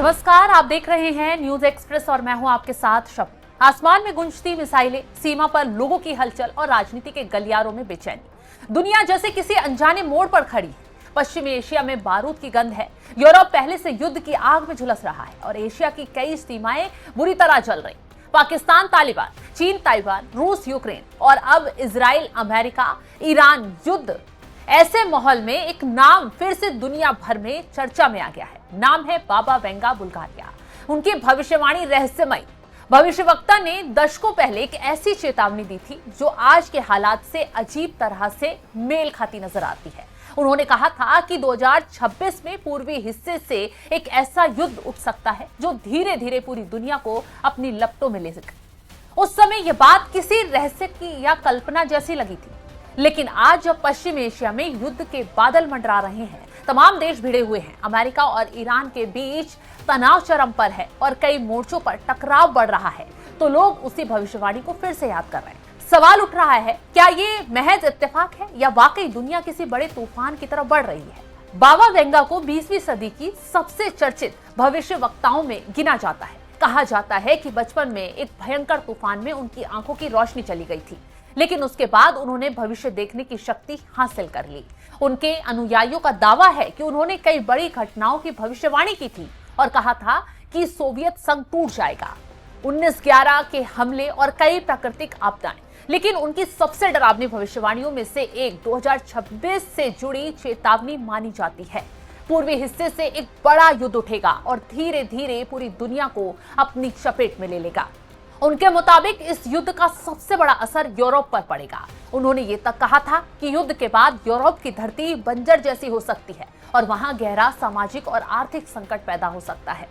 नमस्कार, आप देख रहे हैं न्यूज एक्सप्रेस और मैं हूं आपके साथ शब। आसमान में गूंजती मिसाइलें, सीमा पर लोगों की हलचल और राजनीति के गलियारों में बेचैनी। दुनिया जैसे किसी अनजाने मोड़ पर खड़ी है। पश्चिमी एशिया में बारूद की गंध है। यूरोप पहले से युद्ध की आग में झुलस रहा है और एशिया की कई सीमाएं बुरी तरह जल रही। पाकिस्तान तालिबान, चीन ताइवान, रूस यूक्रेन और अब इजराइल अमेरिका ईरान युद्ध। ऐसे माहौल में एक नाम फिर से दुनिया भर में चर्चा में आ गया है। नाम है बाबा वेंगा बुल्गारिया। उनकी भविष्यवाणी रहस्यमय। भविष्यवक्ता ने दशकों पहले एक ऐसी चेतावनी दी थी जो आज के हालात से अजीब तरह से मेल खाती नजर आती है। उन्होंने कहा था कि 2026 में पूर्वी हिस्से से एक ऐसा युद्ध उठ सकता है जो धीरे धीरे पूरी दुनिया को अपनी लपटों में ले सके। उस समय यह बात किसी रहस्य की या कल्पना जैसी लगी थी, लेकिन आज जब पश्चिम एशिया में युद्ध के बादल मंडरा रहे हैं, तमाम देश भिड़े हुए हैं, अमेरिका और ईरान के बीच तनाव चरम पर है और कई मोर्चों पर टकराव बढ़ रहा है, तो लोग उसी भविष्यवाणी को फिर से याद कर रहे हैं। सवाल उठ रहा है, क्या ये महज इत्तेफाक है या वाकई दुनिया किसी बड़े तूफान की तरफ बढ़ रही है? बाबा वेंगा को 20वीं सदी की सबसे चर्चित भविष्यवक्ताओं में गिना जाता है। कहा जाता है कि बचपन में एक भयंकर तूफान में उनकी आंखों की रोशनी चली गई थी, लेकिन उसके बाद उन्होंने भविष्य देखने की शक्ति हासिल कर ली। उनके अनुयायियों का दावा है कि उन्होंने कई बड़ी घटनाओं की भविष्यवाणी की थी और कहा था कि सोवियत संघ टूट जाएगा, 1911 के हमले और कई प्राकृतिक आपदाएं। लेकिन उनकी सबसे डरावनी भविष्यवाणियों में से एक 2026 से जुड़ी चेतावनी मानी जाती है। पूर्वी हिस्से से एक बड़ा युद्ध उठेगा और धीरे धीरे पूरी दुनिया को अपनी चपेट में ले लेगा। उनके मुताबिक इस युद्ध का सबसे बड़ा असर यूरोप पर पड़ेगा। उन्होंने ये तक कहा था कि युद्ध के बाद यूरोप की धरती बंजर जैसी हो सकती है और वहां गहरा सामाजिक और आर्थिक संकट पैदा हो सकता है।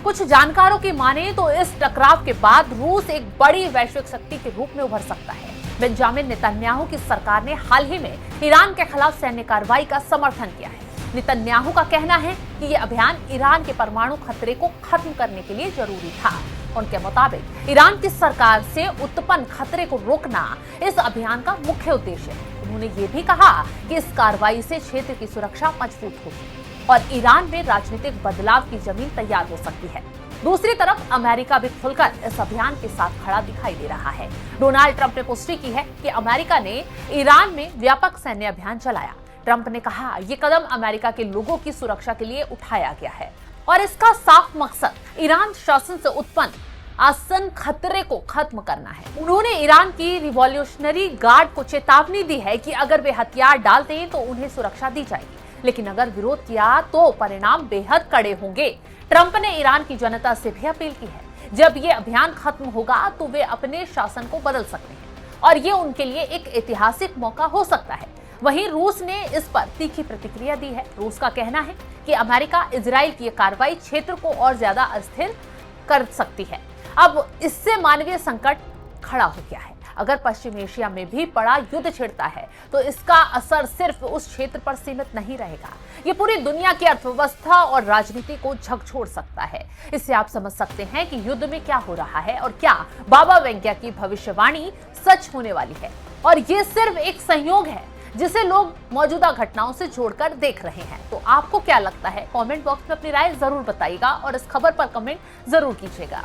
कुछ जानकारों की माने तो इस टकराव के बाद रूस एक बड़ी वैश्विक शक्ति के रूप में उभर सकता है। बेंजामिन नेतन्याहू की सरकार ने हाल ही में ईरान के खिलाफ सैन्य कार्रवाई का समर्थन किया है। नेतन्याहू का कहना है कि यह अभियान ईरान के परमाणु खतरे को खत्म करने के लिए जरूरी था। उनके मुताबिक ईरान की सरकार से उत्पन्न खतरे को रोकना इस अभियान का मुख्य उद्देश्य है। उन्होंने ये भी कहा कि इस कार्रवाई से क्षेत्र की सुरक्षा मजबूत होगी और ईरान में राजनीतिक बदलाव की जमीन तैयार हो सकती है। दूसरी तरफ अमेरिका भी खुलकर इस अभियान के साथ खड़ा दिखाई दे रहा है। डोनाल्ड ट्रंप ने पुष्टि की है कि अमेरिका ने ईरान में व्यापक सैन्य अभियान चलाया। ट्रंप ने कहा, ये कदम अमेरिका के लोगों की सुरक्षा के लिए उठाया गया है और इसका साफ मकसद ईरान शासन से उत्पन्न आसन खतरे को खत्म करना है। उन्होंने ईरान की रिवॉल्यूशनरी गार्ड को चेतावनी दी है कि अगर वे हथियार डालते हैं तो उन्हें सुरक्षा दी जाएगी, लेकिन अगर विरोध किया तो परिणाम बेहद कड़े होंगे। ट्रंप ने ईरान की जनता से भी अपील की है, जब ये अभियान खत्म होगा तो वे अपने शासन को बदल सकते हैं और ये उनके लिए एक ऐतिहासिक मौका हो सकता है। वहीं रूस ने इस पर तीखी प्रतिक्रिया दी है। रूस का कहना है कि अमेरिका इजराइल की कार्रवाई क्षेत्र को और ज्यादा अस्थिर कर सकती है। अब इससे मानवीय संकट खड़ा हो गया है। अगर पश्चिम एशिया में भी बड़ा युद्ध छिड़ता है तो इसका असर सिर्फ उस क्षेत्र पर सीमित नहीं रहेगा, ये पूरी दुनिया की अर्थव्यवस्था और राजनीति को झकझोर सकता है। इससे आप समझ सकते हैं कि युद्ध में क्या हो रहा है और क्या बाबा वेंगा की भविष्यवाणी सच होने वाली है। और ये सिर्फ एक संयोग है जिसे लोग मौजूदा घटनाओं से जोड़कर देख रहे हैं। तो आपको क्या लगता है? कमेंट बॉक्स में अपनी राय जरूर बताइएगा और इस खबर पर कमेंट जरूर कीजिएगा।